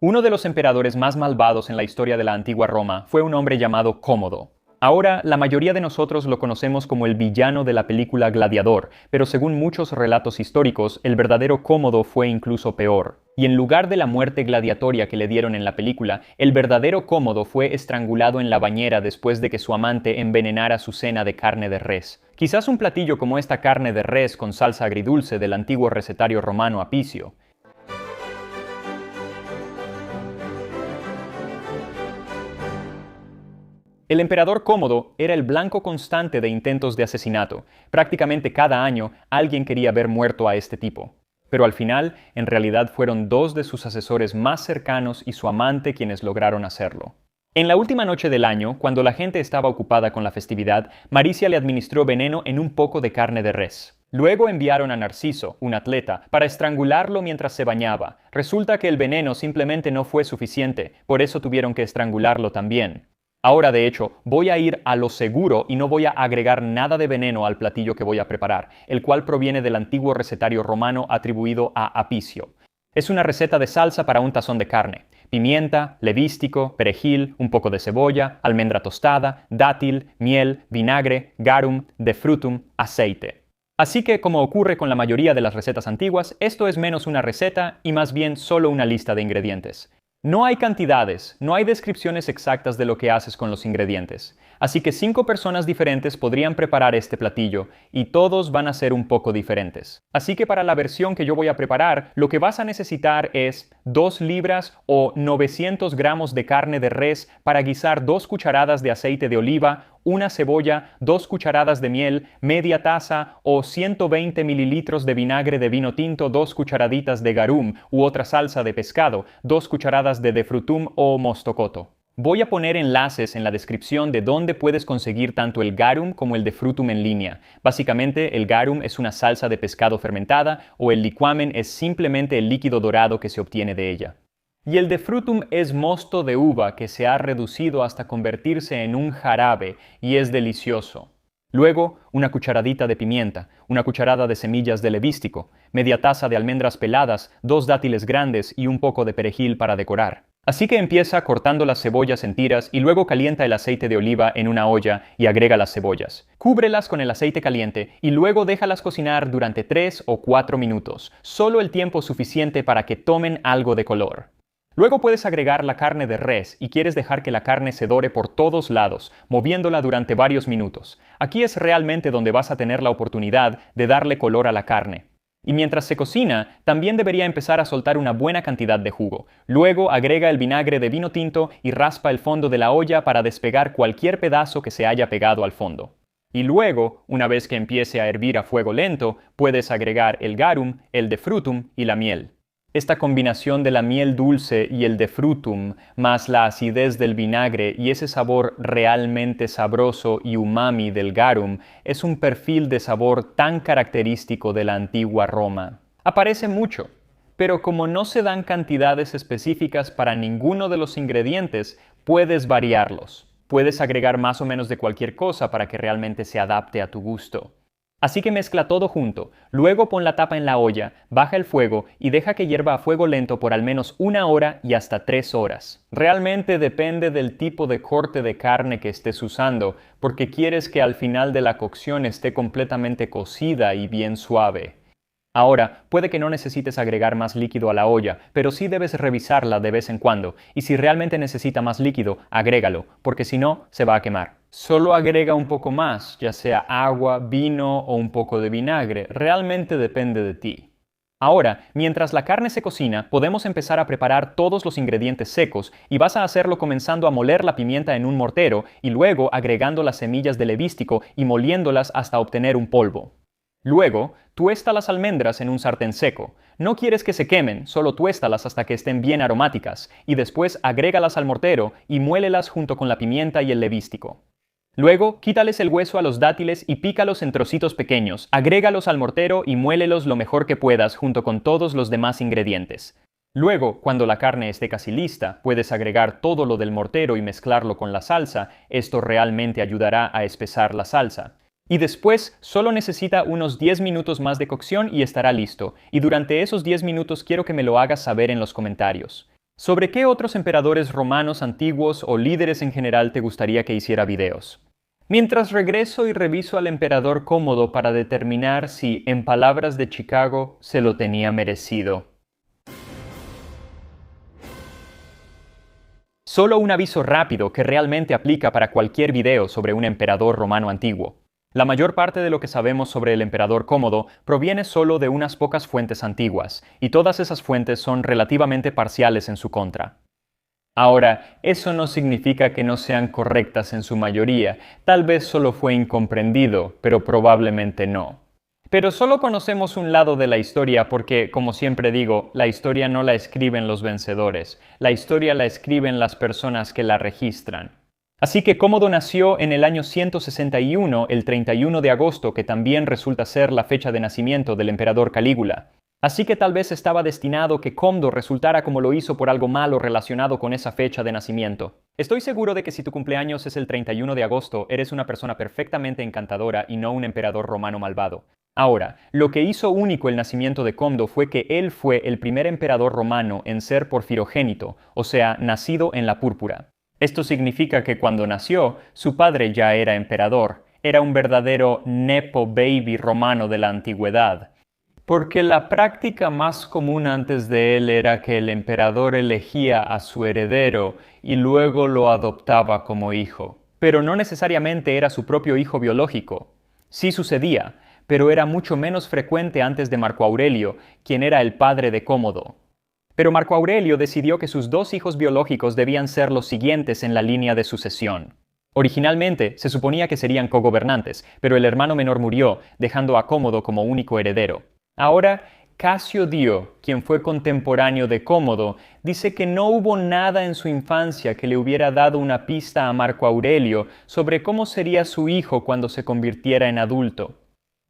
Uno de los emperadores más malvados en la historia de la antigua Roma fue un hombre llamado Cómodo. Ahora, la mayoría de nosotros lo conocemos como el villano de la película Gladiador, pero según muchos relatos históricos, el verdadero Cómodo fue incluso peor. Y en lugar de la muerte gladiatoria que le dieron en la película, el verdadero Cómodo fue estrangulado en la bañera después de que su amante envenenara su cena de carne de res. Quizás un platillo como esta carne de res con salsa agridulce del antiguo recetario romano Apicio. El emperador Cómodo era el blanco constante de intentos de asesinato. Prácticamente cada año alguien quería ver muerto a este tipo. Pero al final, en realidad fueron dos de sus asesores más cercanos y su amante quienes lograron hacerlo. En la última noche del año, cuando la gente estaba ocupada con la festividad, Maricia le administró veneno en un poco de carne de res. Luego enviaron a Narciso, un atleta, para estrangularlo mientras se bañaba. Resulta que el veneno simplemente no fue suficiente, por eso tuvieron que estrangularlo también. Ahora, de hecho, voy a ir a lo seguro y no voy a agregar nada de veneno al platillo que voy a preparar, el cual proviene del antiguo recetario romano atribuido a Apicio. Es una receta de salsa para un tazón de carne: pimienta, levístico, perejil, un poco de cebolla, almendra tostada, dátil, miel, vinagre, garum, de frutum, aceite. Así que, como ocurre con la mayoría de las recetas antiguas, esto es menos una receta y más bien solo una lista de ingredientes. No hay cantidades, no hay descripciones exactas de lo que haces con los ingredientes. Así que 5 personas diferentes podrían preparar este platillo y todos van a ser un poco diferentes. Así que para la versión que yo voy a preparar, lo que vas a necesitar es 2 libras o 900 gramos de carne de res para guisar 2 cucharadas de aceite de oliva, una cebolla, 2 cucharadas de miel, media taza o 120 mililitros de vinagre de vino tinto, 2 cucharaditas de garum u otra salsa de pescado, 2 cucharadas de frutum o mostocoto. Voy a poner enlaces en la descripción de dónde puedes conseguir tanto el garum como el de frutum en línea. Básicamente, el garum es una salsa de pescado fermentada o el liquamen es simplemente el líquido dorado que se obtiene de ella. Y el de frutum es mosto de uva que se ha reducido hasta convertirse en un jarabe y es delicioso. Luego, una cucharadita de pimienta, una cucharada de semillas de levístico, media taza de almendras peladas, 2 dátiles grandes y un poco de perejil para decorar. Así que empieza cortando las cebollas en tiras y luego calienta el aceite de oliva en una olla y agrega las cebollas. Cúbrelas con el aceite caliente y luego déjalas cocinar durante 3 o 4 minutos, solo el tiempo suficiente para que tomen algo de color. Luego puedes agregar la carne de res y quieres dejar que la carne se dore por todos lados, moviéndola durante varios minutos. Aquí es realmente donde vas a tener la oportunidad de darle color a la carne. Y mientras se cocina, también debería empezar a soltar una buena cantidad de jugo. Luego agrega el vinagre de vino tinto y raspa el fondo de la olla para despegar cualquier pedazo que se haya pegado al fondo. Y luego, una vez que empiece a hervir a fuego lento, puedes agregar el garum, el de frutum y la miel. Esta combinación de la miel dulce y el de frutum, más la acidez del vinagre y ese sabor realmente sabroso y umami del garum, es un perfil de sabor tan característico de la antigua Roma. Aparece mucho, pero como no se dan cantidades específicas para ninguno de los ingredientes, puedes variarlos. Puedes agregar más o menos de cualquier cosa para que realmente se adapte a tu gusto. Así que mezcla todo junto, luego pon la tapa en la olla, baja el fuego y deja que hierva a fuego lento por al menos 1 hora y hasta 3 horas. Realmente depende del tipo de corte de carne que estés usando, porque quieres que al final de la cocción esté completamente cocida y bien suave. Ahora, puede que no necesites agregar más líquido a la olla, pero sí debes revisarla de vez en cuando, y si realmente necesita más líquido, agrégalo, porque si no, se va a quemar. Solo agrega un poco más, ya sea agua, vino o un poco de vinagre, realmente depende de ti. Ahora, mientras la carne se cocina, podemos empezar a preparar todos los ingredientes secos y vas a hacerlo comenzando a moler la pimienta en un mortero y luego agregando las semillas de levístico y moliéndolas hasta obtener un polvo. Luego, tuesta las almendras en un sartén seco. No quieres que se quemen, solo tuéstalas hasta que estén bien aromáticas y después agrégalas al mortero y muélelas junto con la pimienta y el levístico. Luego, quítales el hueso a los dátiles y pícalos en trocitos pequeños, agrégalos al mortero y muélelos lo mejor que puedas junto con todos los demás ingredientes. Luego, cuando la carne esté casi lista, puedes agregar todo lo del mortero y mezclarlo con la salsa. Esto realmente ayudará a espesar la salsa. Y después solo necesita unos 10 minutos más de cocción y estará listo. Y durante esos 10 minutos quiero que me lo hagas saber en los comentarios. ¿Sobre qué otros emperadores romanos antiguos o líderes en general te gustaría que hiciera videos? Mientras regreso y reviso al emperador Cómodo para determinar si, en palabras de Chicago, se lo tenía merecido. Solo un aviso rápido que realmente aplica para cualquier video sobre un emperador romano antiguo. La mayor parte de lo que sabemos sobre el emperador Cómodo proviene solo de unas pocas fuentes antiguas, y todas esas fuentes son relativamente parciales en su contra. Ahora, eso no significa que no sean correctas en su mayoría, tal vez solo fue incomprendido, pero probablemente no. Pero solo conocemos un lado de la historia porque, como siempre digo, la historia no la escriben los vencedores, la historia la escriben las personas que la registran. Así que Cómodo nació en el año 161, el 31 de agosto, que también resulta ser la fecha de nacimiento del emperador Calígula. Así que tal vez estaba destinado que Cómodo resultara como lo hizo por algo malo relacionado con esa fecha de nacimiento. Estoy seguro de que si tu cumpleaños es el 31 de agosto, eres una persona perfectamente encantadora y no un emperador romano malvado. Ahora, lo que hizo único el nacimiento de Cómodo fue que él fue el primer emperador romano en ser porfirogénito, o sea, nacido en la púrpura. Esto significa que cuando nació, su padre ya era emperador. Era un verdadero nepo baby romano de la antigüedad. Porque la práctica más común antes de él era que el emperador elegía a su heredero y luego lo adoptaba como hijo. Pero no necesariamente era su propio hijo biológico. Sí sucedía, pero era mucho menos frecuente antes de Marco Aurelio, quien era el padre de Cómodo. Pero Marco Aurelio decidió que sus dos hijos biológicos debían ser los siguientes en la línea de sucesión. Originalmente se suponía que serían cogobernantes, pero el hermano menor murió, dejando a Cómodo como único heredero. Ahora, Casio Dio, quien fue contemporáneo de Cómodo, dice que no hubo nada en su infancia que le hubiera dado una pista a Marco Aurelio sobre cómo sería su hijo cuando se convirtiera en adulto.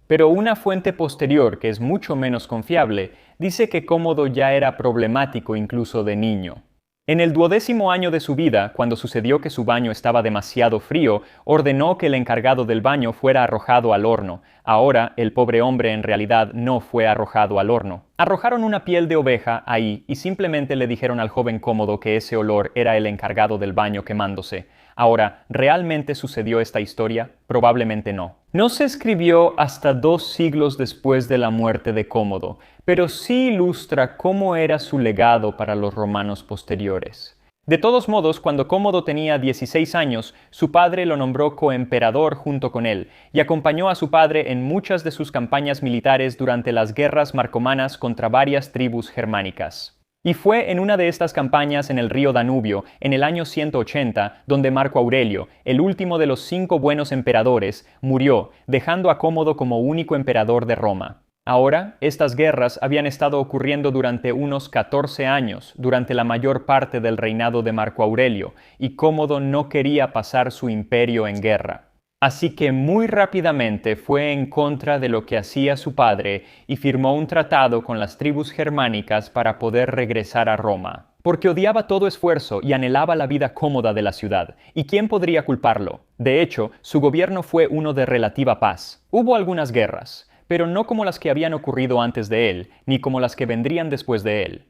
Pero una fuente posterior, que es mucho menos confiable, dice que Cómodo ya era problemático incluso de niño. En el 12º año de su vida, cuando sucedió que su baño estaba demasiado frío, ordenó que el encargado del baño fuera arrojado al horno. Ahora, el pobre hombre en realidad no fue arrojado al horno. Arrojaron una piel de oveja ahí y simplemente le dijeron al joven Cómodo que ese olor era el encargado del baño quemándose. Ahora, ¿realmente sucedió esta historia? Probablemente no. No se escribió hasta 2 siglos después de la muerte de Cómodo, pero sí ilustra cómo era su legado para los romanos posteriores. De todos modos, cuando Cómodo tenía 16 años, su padre lo nombró coemperador junto con él, y acompañó a su padre en muchas de sus campañas militares durante las guerras marcomanas contra varias tribus germánicas. Y fue en una de estas campañas en el río Danubio, en el año 180, donde Marco Aurelio, el último de los 5 buenos emperadores, murió, dejando a Cómodo como único emperador de Roma. Ahora, estas guerras habían estado ocurriendo durante unos 14 años, durante la mayor parte del reinado de Marco Aurelio, y Cómodo no quería pasar su imperio en guerra. Así que muy rápidamente fue en contra de lo que hacía su padre y firmó un tratado con las tribus germánicas para poder regresar a Roma. Porque odiaba todo esfuerzo y anhelaba la vida cómoda de la ciudad. ¿Y quién podría culparlo? De hecho, su gobierno fue uno de relativa paz. Hubo algunas guerras, pero no como las que habían ocurrido antes de él, ni como las que vendrían después de él.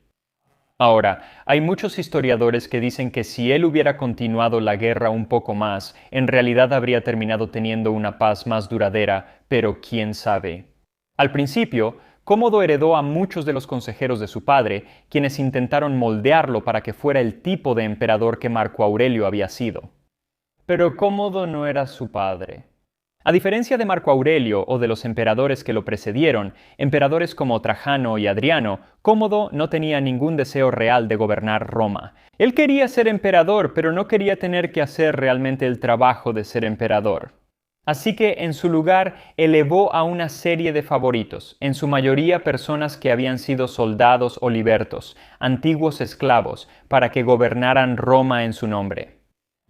Ahora, hay muchos historiadores que dicen que si él hubiera continuado la guerra un poco más, en realidad habría terminado teniendo una paz más duradera, pero quién sabe. Al principio, Cómodo heredó a muchos de los consejeros de su padre, quienes intentaron moldearlo para que fuera el tipo de emperador que Marco Aurelio había sido. Pero Cómodo no era su padre. A diferencia de Marco Aurelio o de los emperadores que lo precedieron, emperadores como Trajano y Adriano, Cómodo no tenía ningún deseo real de gobernar Roma. Él quería ser emperador, pero no quería tener que hacer realmente el trabajo de ser emperador. Así que en su lugar elevó a una serie de favoritos, en su mayoría personas que habían sido soldados o libertos, antiguos esclavos, para que gobernaran Roma en su nombre.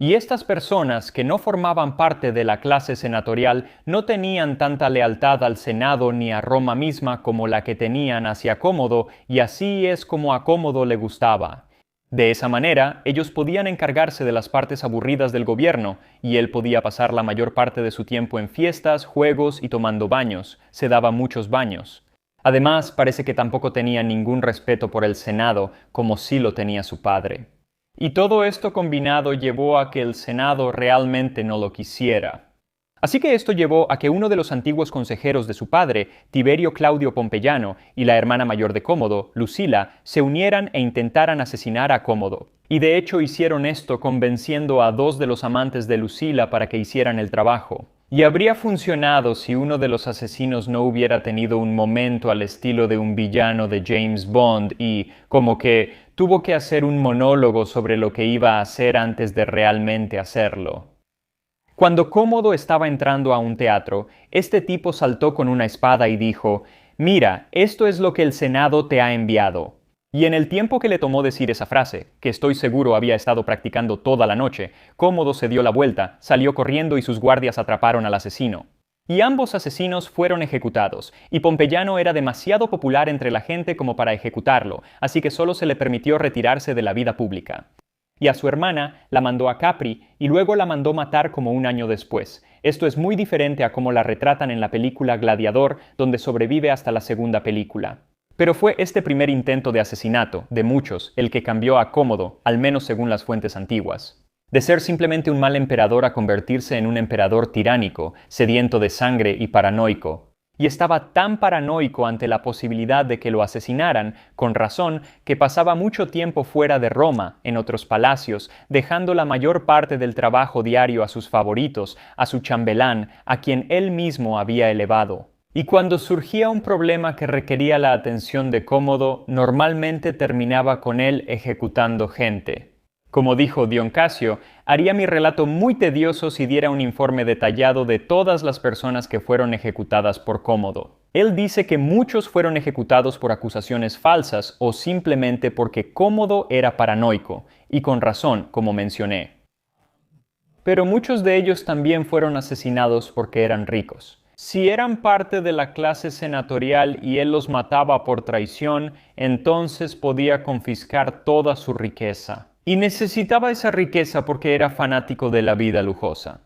Y estas personas, que no formaban parte de la clase senatorial, no tenían tanta lealtad al Senado ni a Roma misma como la que tenían hacia Cómodo, y así es como a Cómodo le gustaba. De esa manera, ellos podían encargarse de las partes aburridas del gobierno, y él podía pasar la mayor parte de su tiempo en fiestas, juegos y tomando baños. Se daba muchos baños. Además, parece que tampoco tenía ningún respeto por el Senado, como sí lo tenía su padre. Y todo esto combinado llevó a que el Senado realmente no lo quisiera. Así que esto llevó a que uno de los antiguos consejeros de su padre, Tiberio Claudio Pompeyano, y la hermana mayor de Cómodo, Lucila, se unieran e intentaran asesinar a Cómodo. Y de hecho hicieron esto convenciendo a dos de los amantes de Lucila para que hicieran el trabajo. Y habría funcionado si uno de los asesinos no hubiera tenido un momento al estilo de un villano de James Bond y, como que, tuvo que hacer un monólogo sobre lo que iba a hacer antes de realmente hacerlo. Cuando Cómodo estaba entrando a un teatro, este tipo saltó con una espada y dijo: «Mira, esto es lo que el Senado te ha enviado». Y en el tiempo que le tomó decir esa frase, que estoy seguro había estado practicando toda la noche, Cómodo se dio la vuelta, salió corriendo y sus guardias atraparon al asesino. Y ambos asesinos fueron ejecutados, y Pompeyano era demasiado popular entre la gente como para ejecutarlo, así que solo se le permitió retirarse de la vida pública. Y a su hermana la mandó a Capri y luego la mandó matar como un año después. Esto es muy diferente a cómo la retratan en la película Gladiador, donde sobrevive hasta la segunda película. Pero fue este primer intento de asesinato, de muchos, el que cambió a Cómodo, al menos según las fuentes antiguas. De ser simplemente un mal emperador a convertirse en un emperador tiránico, sediento de sangre y paranoico. Y estaba tan paranoico ante la posibilidad de que lo asesinaran, con razón, que pasaba mucho tiempo fuera de Roma, en otros palacios, dejando la mayor parte del trabajo diario a sus favoritos, a su chambelán, a quien él mismo había elevado. Y cuando surgía un problema que requería la atención de Cómodo, normalmente terminaba con él ejecutando gente. Como dijo Dion Casio, haría mi relato muy tedioso si diera un informe detallado de todas las personas que fueron ejecutadas por Cómodo. Él dice que muchos fueron ejecutados por acusaciones falsas o simplemente porque Cómodo era paranoico, y con razón, como mencioné. Pero muchos de ellos también fueron asesinados porque eran ricos. Si eran parte de la clase senatorial y él los mataba por traición, entonces podía confiscar toda su riqueza. Y necesitaba esa riqueza porque era fanático de la vida lujosa.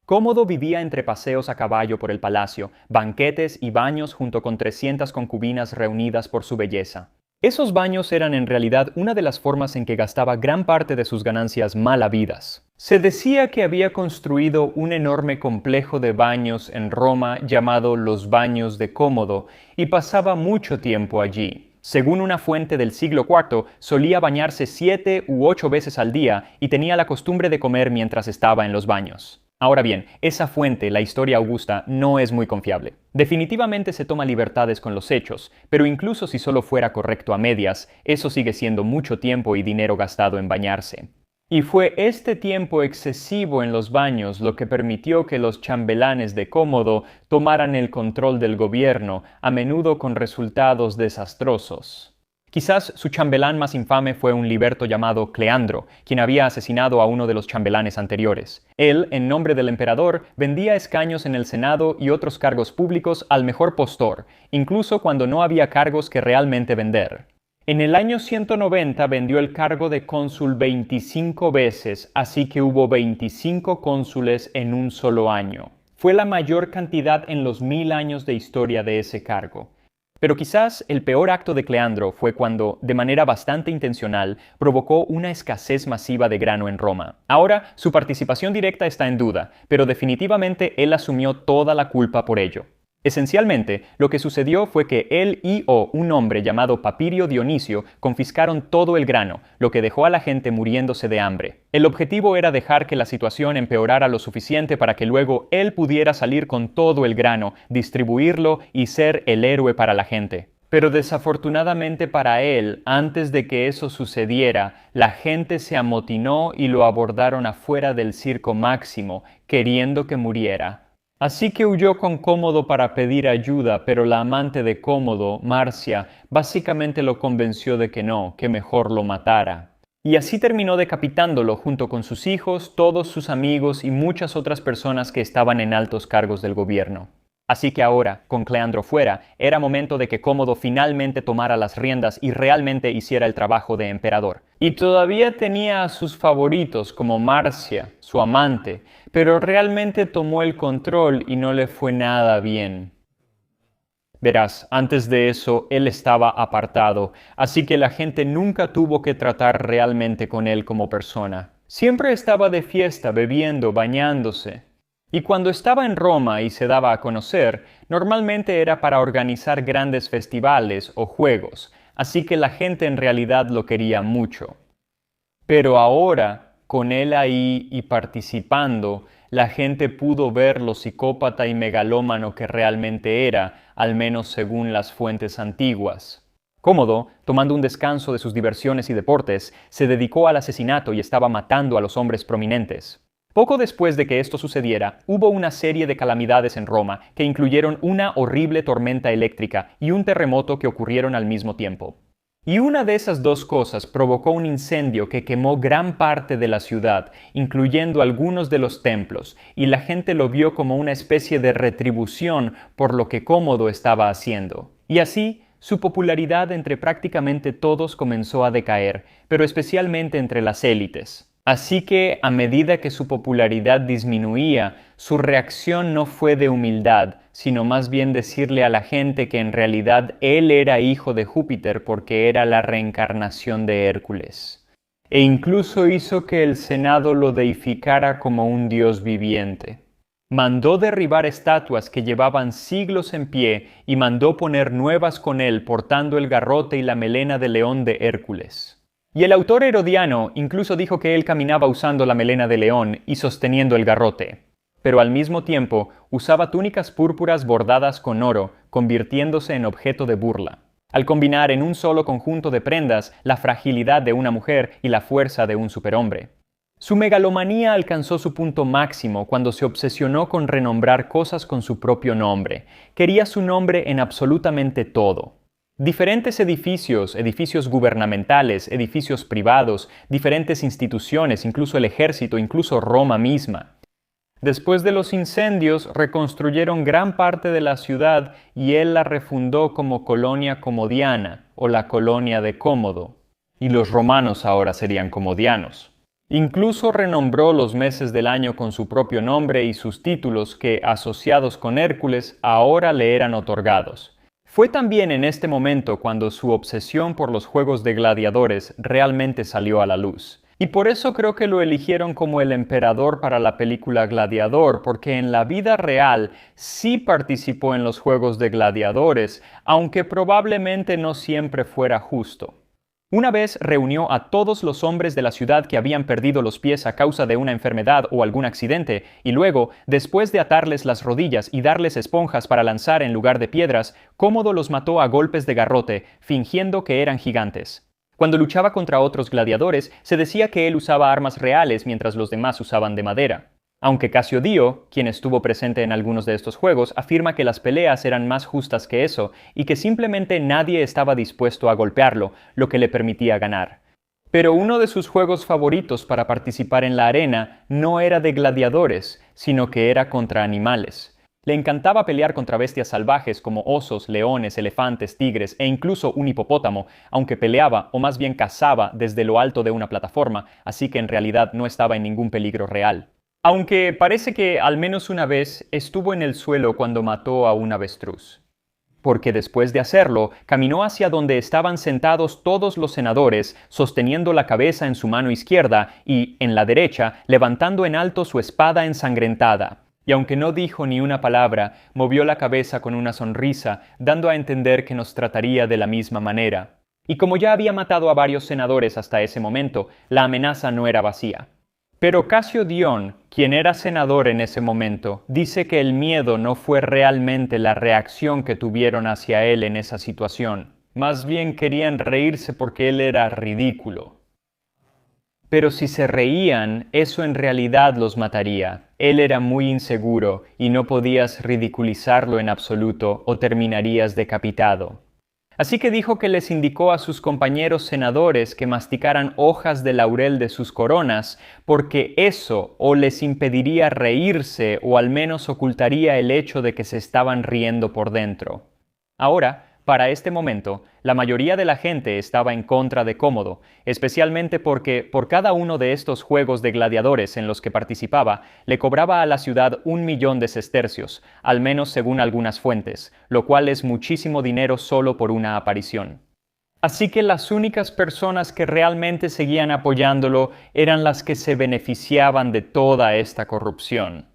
Cómodo vivía entre paseos a caballo por el palacio, banquetes y baños junto con 300 concubinas reunidas por su belleza. Esos baños eran en realidad una de las formas en que gastaba gran parte de sus ganancias mal habidas. Se decía que había construido un enorme complejo de baños en Roma llamado los Baños de Cómodo y pasaba mucho tiempo allí. Según una fuente del siglo IV, solía bañarse 7 u 8 veces al día y tenía la costumbre de comer mientras estaba en los baños. Ahora bien, esa fuente, la Historia Augusta, no es muy confiable. Definitivamente se toma libertades con los hechos, pero incluso si solo fuera correcto a medias, eso sigue siendo mucho tiempo y dinero gastado en bañarse. Y fue este tiempo excesivo en los baños lo que permitió que los chambelanes de Cómodo tomaran el control del gobierno, a menudo con resultados desastrosos. Quizás su chambelán más infame fue un liberto llamado Cleandro, quien había asesinado a uno de los chambelanes anteriores. Él, en nombre del emperador, vendía escaños en el Senado y otros cargos públicos al mejor postor, incluso cuando no había cargos que realmente vender. En el año 190 vendió el cargo de cónsul 25 veces, así que hubo 25 cónsules en un solo año. Fue la mayor cantidad en los 1000 años de historia de ese cargo. Pero quizás el peor acto de Cleandro fue cuando, de manera bastante intencional, provocó una escasez masiva de grano en Roma. Ahora, su participación directa está en duda, pero definitivamente él asumió toda la culpa por ello. Esencialmente, lo que sucedió fue que él y un hombre llamado Papirio Dionisio confiscaron todo el grano, lo que dejó a la gente muriéndose de hambre. El objetivo era dejar que la situación empeorara lo suficiente para que luego él pudiera salir con todo el grano, distribuirlo y ser el héroe para la gente. Pero desafortunadamente para él, antes de que eso sucediera, la gente se amotinó y lo abordaron afuera del Circo Máximo, queriendo que muriera. Así que huyó con Cómodo para pedir ayuda, pero la amante de Cómodo, Marcia, básicamente lo convenció de que no, que mejor lo matara. Y así terminó decapitándolo junto con sus hijos, todos sus amigos y muchas otras personas que estaban en altos cargos del gobierno. Así que ahora, con Cleandro fuera, era momento de que Cómodo finalmente tomara las riendas y realmente hiciera el trabajo de emperador. Y todavía tenía a sus favoritos como Marcia, su amante, pero realmente tomó el control y no le fue nada bien. Verás, antes de eso él estaba apartado, así que la gente nunca tuvo que tratar realmente con él como persona. Siempre estaba de fiesta, bebiendo, bañándose. Y cuando estaba en Roma y se daba a conocer, normalmente era para organizar grandes festivales o juegos, así que la gente en realidad lo quería mucho. Pero ahora, con él ahí y participando, la gente pudo ver lo psicópata y megalómano que realmente era, al menos según las fuentes antiguas. Cómodo, tomando un descanso de sus diversiones y deportes, se dedicó al asesinato y estaba matando a los hombres prominentes. Poco después de que esto sucediera, hubo una serie de calamidades en Roma que incluyeron una horrible tormenta eléctrica y un terremoto que ocurrieron al mismo tiempo. Y una de esas dos cosas provocó un incendio que quemó gran parte de la ciudad, incluyendo algunos de los templos, y la gente lo vio como una especie de retribución por lo que Cómodo estaba haciendo. Y así, su popularidad entre prácticamente todos comenzó a decaer, pero especialmente entre las élites. Así que, a medida que su popularidad disminuía, su reacción no fue de humildad, sino más bien decirle a la gente que en realidad él era hijo de Júpiter porque era la reencarnación de Hércules. E incluso hizo que el Senado lo deificara como un dios viviente. Mandó derribar estatuas que llevaban siglos en pie y mandó poner nuevas con él portando el garrote y la melena de león de Hércules. Y el autor Herodiano incluso dijo que él caminaba usando la melena de león y sosteniendo el garrote, pero al mismo tiempo usaba túnicas púrpuras bordadas con oro, convirtiéndose en objeto de burla, al combinar en un solo conjunto de prendas la fragilidad de una mujer y la fuerza de un superhombre. Su megalomanía alcanzó su punto máximo cuando se obsesionó con renombrar cosas con su propio nombre. Quería su nombre en absolutamente todo. Diferentes edificios, edificios gubernamentales, edificios privados, diferentes instituciones, incluso el ejército, incluso Roma misma. Después de los incendios, reconstruyeron gran parte de la ciudad y él la refundó como colonia comodiana o la colonia de Cómodo. Y los romanos ahora serían comodianos. Incluso renombró los meses del año con su propio nombre y sus títulos que, asociados con Hércules, ahora le eran otorgados. Fue también en este momento cuando su obsesión por los juegos de gladiadores realmente salió a la luz. Y por eso creo que lo eligieron como el emperador para la película Gladiador, porque en la vida real sí participó en los juegos de gladiadores, aunque probablemente no siempre fuera justo. Una vez reunió a todos los hombres de la ciudad que habían perdido los pies a causa de una enfermedad o algún accidente, y luego, después de atarles las rodillas y darles esponjas para lanzar en lugar de piedras, Cómodo los mató a golpes de garrote, fingiendo que eran gigantes. Cuando luchaba contra otros gladiadores, se decía que él usaba armas reales mientras los demás usaban de madera. Aunque Cassiodeo, quien estuvo presente en algunos de estos juegos, afirma que las peleas eran más justas que eso y que simplemente nadie estaba dispuesto a golpearlo, lo que le permitía ganar. Pero uno de sus juegos favoritos para participar en la arena no era de gladiadores, sino que era contra animales. Le encantaba pelear contra bestias salvajes como osos, leones, elefantes, tigres e incluso un hipopótamo, aunque peleaba o más bien cazaba desde lo alto de una plataforma, así que en realidad no estaba en ningún peligro real. Aunque parece que al menos una vez estuvo en el suelo cuando mató a un avestruz. Porque después de hacerlo, caminó hacia donde estaban sentados todos los senadores, sosteniendo la cabeza en su mano izquierda y, en la derecha, levantando en alto su espada ensangrentada. Y aunque no dijo ni una palabra, movió la cabeza con una sonrisa, dando a entender que nos trataría de la misma manera. Y como ya había matado a varios senadores hasta ese momento, la amenaza no era vacía. Pero Casio Dion, quien era senador en ese momento, dice que el miedo no fue realmente la reacción que tuvieron hacia él en esa situación. Más bien querían reírse porque él era ridículo. Pero si se reían, eso en realidad los mataría. Él era muy inseguro y no podías ridiculizarlo en absoluto o terminarías decapitado. Así que dijo que les indicó a sus compañeros senadores que masticaran hojas de laurel de sus coronas, porque eso o les impediría reírse o al menos ocultaría el hecho de que se estaban riendo por dentro. Ahora, Para este momento, la mayoría de la gente estaba en contra de Cómodo, especialmente porque por cada uno de estos juegos de gladiadores en los que participaba, le cobraba a la ciudad 1.000.000 de sestercios, al menos según algunas fuentes, lo cual es muchísimo dinero solo por una aparición. Así que las únicas personas que realmente seguían apoyándolo eran las que se beneficiaban de toda esta corrupción.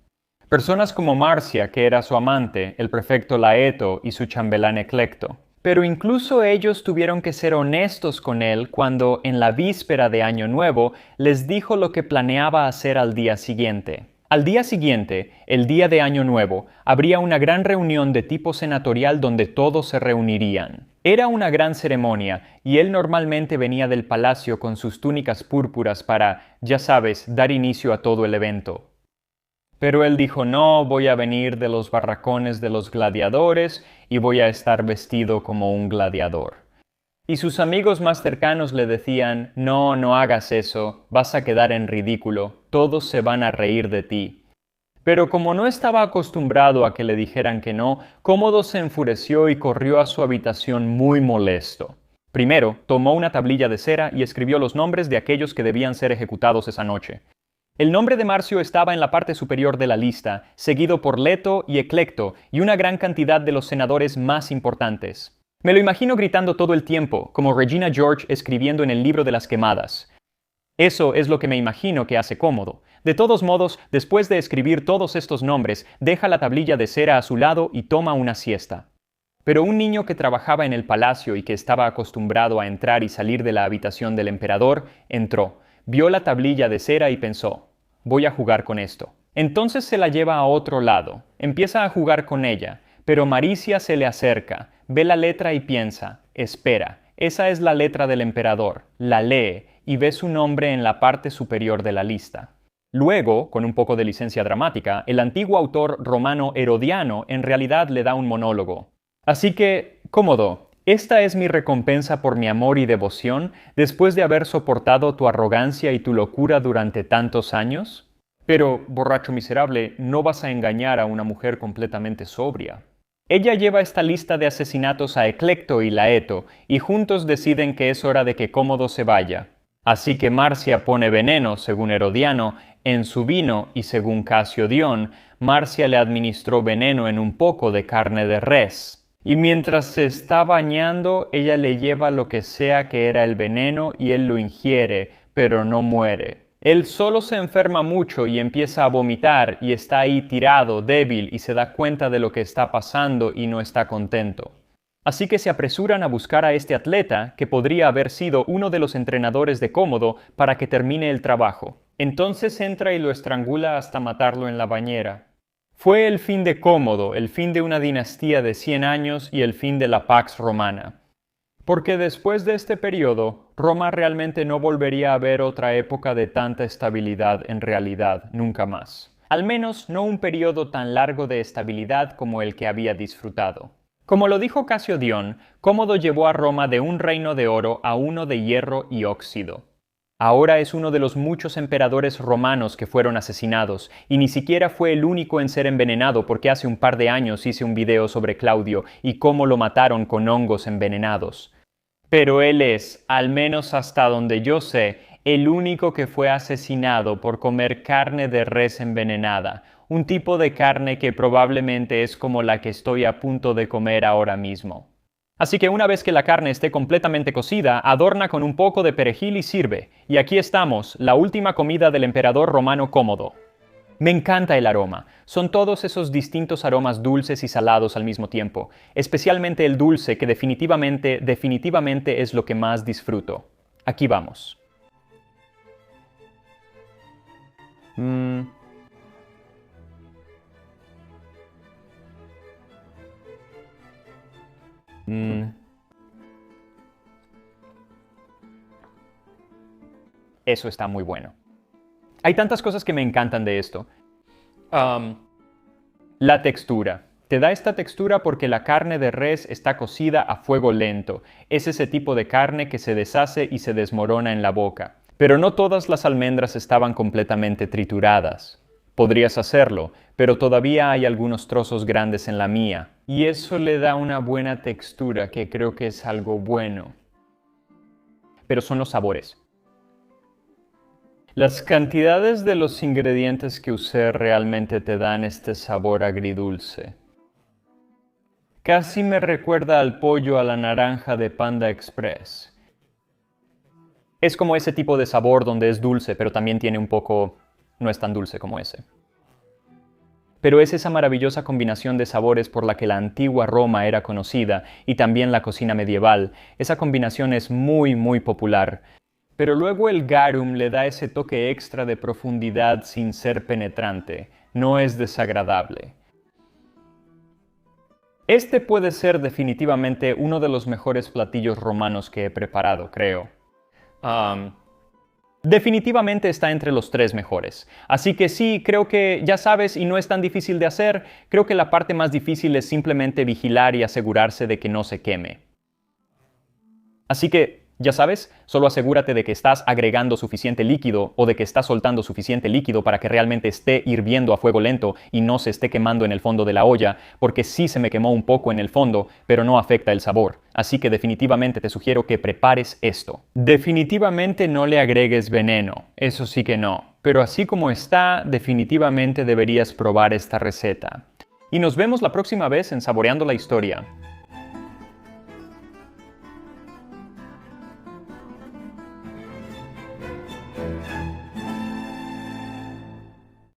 Personas como Marcia, que era su amante, el prefecto Laeto y su chambelán Eclecto. Pero incluso ellos tuvieron que ser honestos con él cuando, en la víspera de Año Nuevo, les dijo lo que planeaba hacer al día siguiente. Al día siguiente, el día de Año Nuevo, habría una gran reunión de tipo senatorial donde todos se reunirían. Era una gran ceremonia, y él normalmente venía del palacio con sus túnicas púrpuras para, ya sabes, dar inicio a todo el evento. Pero él dijo, no, voy a venir de los barracones de los gladiadores y voy a estar vestido como un gladiador. Y sus amigos más cercanos le decían, no, no hagas eso, vas a quedar en ridículo, todos se van a reír de ti. Pero como no estaba acostumbrado a que le dijeran que no, Cómodo se enfureció y corrió a su habitación muy molesto. Primero, tomó una tablilla de cera y escribió los nombres de aquellos que debían ser ejecutados esa noche. El nombre de Marcio estaba en la parte superior de la lista, seguido por Leto y Eclecto y una gran cantidad de los senadores más importantes. Me lo imagino gritando todo el tiempo, como Regina George escribiendo en el libro de las quemadas. Eso es lo que me imagino que hace Cómodo. De todos modos, después de escribir todos estos nombres, deja la tablilla de cera a su lado y toma una siesta. Pero un niño que trabajaba en el palacio y que estaba acostumbrado a entrar y salir de la habitación del emperador, entró. Vio la tablilla de cera y pensó, voy a jugar con esto. Entonces se la lleva a otro lado, empieza a jugar con ella, pero Maricia se le acerca, ve la letra y piensa, espera, esa es la letra del emperador, la lee y ve su nombre en la parte superior de la lista. Luego, con un poco de licencia dramática, el antiguo autor romano Herodiano en realidad le da un monólogo. Así que, Cómodo, esta es mi recompensa por mi amor y devoción después de haber soportado tu arrogancia y tu locura durante tantos años. Pero, borracho miserable, no vas a engañar a una mujer completamente sobria. Ella lleva esta lista de asesinatos a Eclecto y Laeto, y juntos deciden que es hora de que Cómodo se vaya. Así que Marcia pone veneno, según Herodiano, en su vino y según Casio Dion, Marcia le administró veneno en un poco de carne de res. Y mientras se está bañando, ella le lleva lo que sea que era el veneno y él lo ingiere, pero no muere. Él solo se enferma mucho y empieza a vomitar y está ahí tirado, débil y se da cuenta de lo que está pasando y no está contento. Así que se apresuran a buscar a este atleta, que podría haber sido uno de los entrenadores de Cómodo, para que termine el trabajo. Entonces entra y lo estrangula hasta matarlo en la bañera. Fue el fin de Cómodo, el fin de una dinastía de 100 años y el fin de la Pax Romana. Porque después de este periodo, Roma realmente no volvería a ver otra época de tanta estabilidad en realidad, nunca más. Al menos no un periodo tan largo de estabilidad como el que había disfrutado. Como lo dijo Casio Dion, Cómodo llevó a Roma de un reino de oro a uno de hierro y óxido. Ahora es uno de los muchos emperadores romanos que fueron asesinados, y ni siquiera fue el único en ser envenenado porque hace un par de años hice un video sobre Claudio y cómo lo mataron con hongos envenenados. Pero él es, al menos hasta donde yo sé, el único que fue asesinado por comer carne de res envenenada, un tipo de carne que probablemente es como la que estoy a punto de comer ahora mismo. Así que una vez que la carne esté completamente cocida, adorna con un poco de perejil y sirve. Y aquí estamos, la última comida del emperador romano Cómodo. Me encanta el aroma. Son todos esos distintos aromas dulces y salados al mismo tiempo. Especialmente el dulce, que definitivamente es lo que más disfruto. Aquí vamos. Eso está muy bueno. Hay tantas cosas que me encantan de esto. La textura. Te da esta textura porque la carne de res está cocida a fuego lento. Es ese tipo de carne que se deshace y se desmorona en la boca. Pero no todas las almendras estaban completamente trituradas. Podrías hacerlo, pero todavía hay algunos trozos grandes en la mía. Y eso le da una buena textura que creo que es algo bueno. Pero son los sabores. Las cantidades de los ingredientes que usé realmente te dan este sabor agridulce. Casi me recuerda al pollo a la naranja de Panda Express. Es como ese tipo de sabor donde es dulce, pero también tiene un poco... no es tan dulce como ese. Pero es esa maravillosa combinación de sabores por la que la antigua Roma era conocida y también la cocina medieval. Esa combinación es muy popular. Pero luego el garum le da ese toque extra de profundidad sin ser penetrante. No es desagradable. Este puede ser definitivamente uno de los mejores platillos romanos que he preparado, creo. Definitivamente está entre los 3 mejores. Así que sí, creo que ya sabes y no es tan difícil de hacer. Creo que la parte más difícil es simplemente vigilar y asegurarse de que no se queme. Así que, ya sabes, solo asegúrate de que estás agregando suficiente líquido o de que estás soltando suficiente líquido para que realmente esté hirviendo a fuego lento y no se esté quemando en el fondo de la olla, porque sí se me quemó un poco en el fondo, pero no afecta el sabor. Así que definitivamente te sugiero que prepares esto. Definitivamente no le agregues veneno, eso sí que no. Pero así como está, definitivamente deberías probar esta receta. Y nos vemos la próxima vez en Saboreando la Historia.